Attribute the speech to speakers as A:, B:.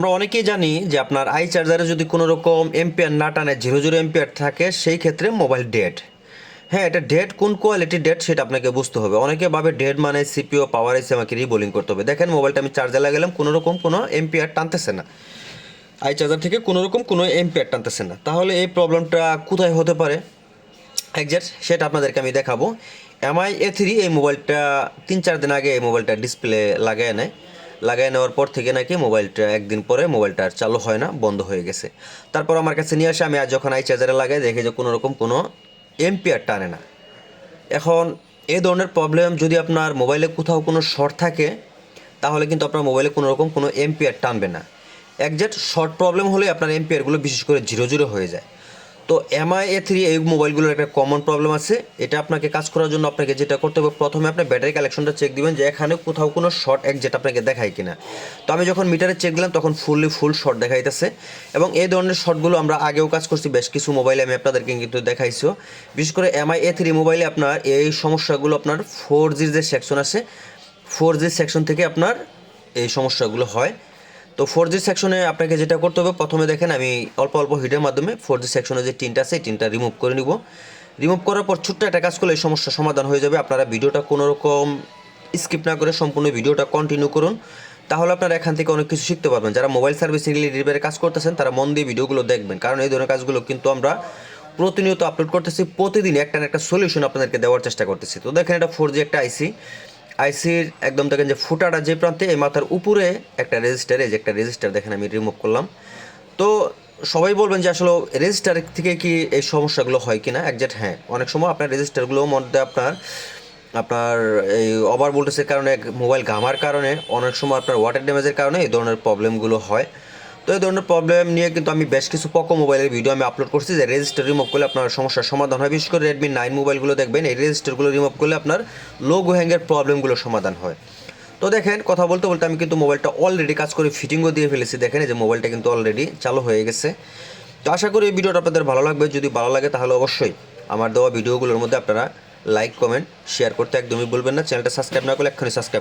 A: আমরা অনেকেই জানি যে আপনার আই চার্জারে যদি কোনো রকম এম্পিয়ার না টানে 0 0 এম্পিয়ার থাকে সেই ক্ষেত্রে মোবাইল ডেড। হ্যাঁ, এটা ডেড কোন কোয়ালিটির ডেড সেটা আপনাকে বুঝতে হবে। অনেকে ভাবে ডেড মানে সিপিইউ পাওয়ার এসে আমাকে রিবোলিং করতে হবে। দেখেন মোবাইলটা আমি চার্জে লাগালাম, কোনো রকম কোনো এম্পিয়ার টানতেছে না, আই চার্জার থেকে কোনো রকম কোনো এম্পিয়ার টানতেছে না। তাহলে এই প্রবলেমটা কোথায় হতে পারে একজ্যাক্ট সেটা আপনাদেরকে আমি দেখাবো। MI A3 এই মোবাইলটা 3-4 দিন আগে এই মোবাইলটা ডিসপ্লে লাগায় নেওয়ার পর থেকে নাকি মোবাইলটা একদিন পরে মোবাইলটা আর চালু হয় না, বন্ধ হয়ে গেছে। তারপর আমার কাছে নিয়ে আসে, আমি আজ যখন আই চার্জারে লাগাই দেখি যে কোনো রকম কোনো এম্পিয়ার টানে না। এখন এই ধরনের প্রবলেম যদি আপনার মোবাইলে কোথাও কোনো শর্ট থাকে তাহলে কিন্তু আপনার মোবাইলে কোনো রকম কোনো এম্পিয়ার টানবে না। একজ্যাক্ট শর্ট প্রবলেম হলে আপনার এম্পিয়ারগুলো বিশেষ করে 0 0 হয়ে যায়। তো MI A3 এই মোবাইলগুলোর একটা কমন প্রবলেম আছে। এটা আপনাকে কাজ করার জন্য আপনাকে যেটা করতে হবে, প্রথমে আপনি ব্যাটারি কালেকশনটা চেক দিবেন যে এখানে কোথাও কোনো শর্ট একজ্যাক্ট আপনাকে দেখায় কিনা। তো আমি যখন মিটারে চেক দিলাম তখন ফুল শর্ট দেখাইতেছে, এবং এই ধরনের শর্টগুলো আমরা আগেও কাজ করছি বেশ কিছু মোবাইলে, আমি আপনাদেরকে কিন্তু দেখাইছিও। বিশেষ করে MI A3 মোবাইলে আপনার এই সমস্যাগুলো আপনার 4G যে সেকশন আছে, 4G সেকশন থেকে আপনার এই সমস্যাগুলো হয়। তো 4G সেকশনে আপনাকে যেটা করতে হবে, প্রথমে দেখেন আমি অল্প অল্প হিটের মাধ্যমে 4G সেকশনে যে টিনটা আছে এই টিনটা রিমুভ করে নিব। রিমুভ করার পর ছোট্ট একটা কাজ করলে এই সমস্যার সমাধান হয়ে যাবে। আপনারা ভিডিওটা কোনো রকম স্কিপ না করে সম্পূর্ণ ভিডিওটা কন্টিনিউ করুন, তাহলে আপনারা এখান থেকে অনেক কিছু শিখতে পারবেন। যারা মোবাইল সার্ভিস রিপেয়ারের কাজ করতেছেন তারা মন দিয়ে ভিডিওগুলো দেখবেন, কারণ এই ধরনের কাজগুলো কিন্তু আমরা প্রতিনিয়ত আপলোড করতেছি, প্রতিদিন একটা না একটা সলিউশন আপনাদেরকে দেওয়ার চেষ্টা করতেছি। তো দেখেন এটা 4G একটা আইসির একদম দেখেন যে ফুটাটা যে প্রান্তে, এই মাথার উপরে একটা রেজিস্টার, এই যে একটা রেজিস্টার দেখেন আমি রিমুভ করলাম। তো সবাই বলবেন যে আসলে রেজিস্টার থেকে কি এই সমস্যাগুলো হয় কিনা। একজ্যাক্ট হ্যাঁ, অনেক সময় আপনার রেজিস্টারগুলোর মধ্যে আপনার আপনার এই ওভার ভোল্টেজের কারণে, মোবাইল ঘামার কারণে, অনেক সময় আপনার ওয়াটার ড্যামেজের কারণে এই ধরনের প্রবলেমগুলো হয়। তো এই ধরনের প্রবলেম নিয়ে কিন্তু আমি বেশ কিছু পোকো মোবাইলের ভিডিও আমি আপলোড করছি যে রেজিস্টার রিমুভ করলে আপনার সমস্যার সমাধান হয়। বিশেষ করে Redmi 9 মোবাইলগুলো দেখবেন এই রেজিস্টারগুলো রিমুভ করলে আপনার লোগো হ্যাঙ্গের প্রবলেমগুলো সমাধান হয়। তো দেখেন কথা বলতে বলতে আমি কিন্তু মোবাইলটা অলরেডি কাজ করে ফিটিংও দিয়ে ফেলেছি। দেখেন এই যে মোবাইলটা কিন্তু অলরেডি চালু হয়ে গেছে। তো আশা করি এই ভিডিওটা আপনাদের ভালো লাগবে। যদি ভালো লাগে তাহলে অবশ্যই আমার দেওয়া ভিডিওগুলোর মধ্যে আপনারা লাইক কমেন্ট শেয়ার করতে একদমই ভুলবেন না। চ্যানেলটা সাবস্ক্রাইব না করলে এক্ষুনি সাবস্ক্রাইব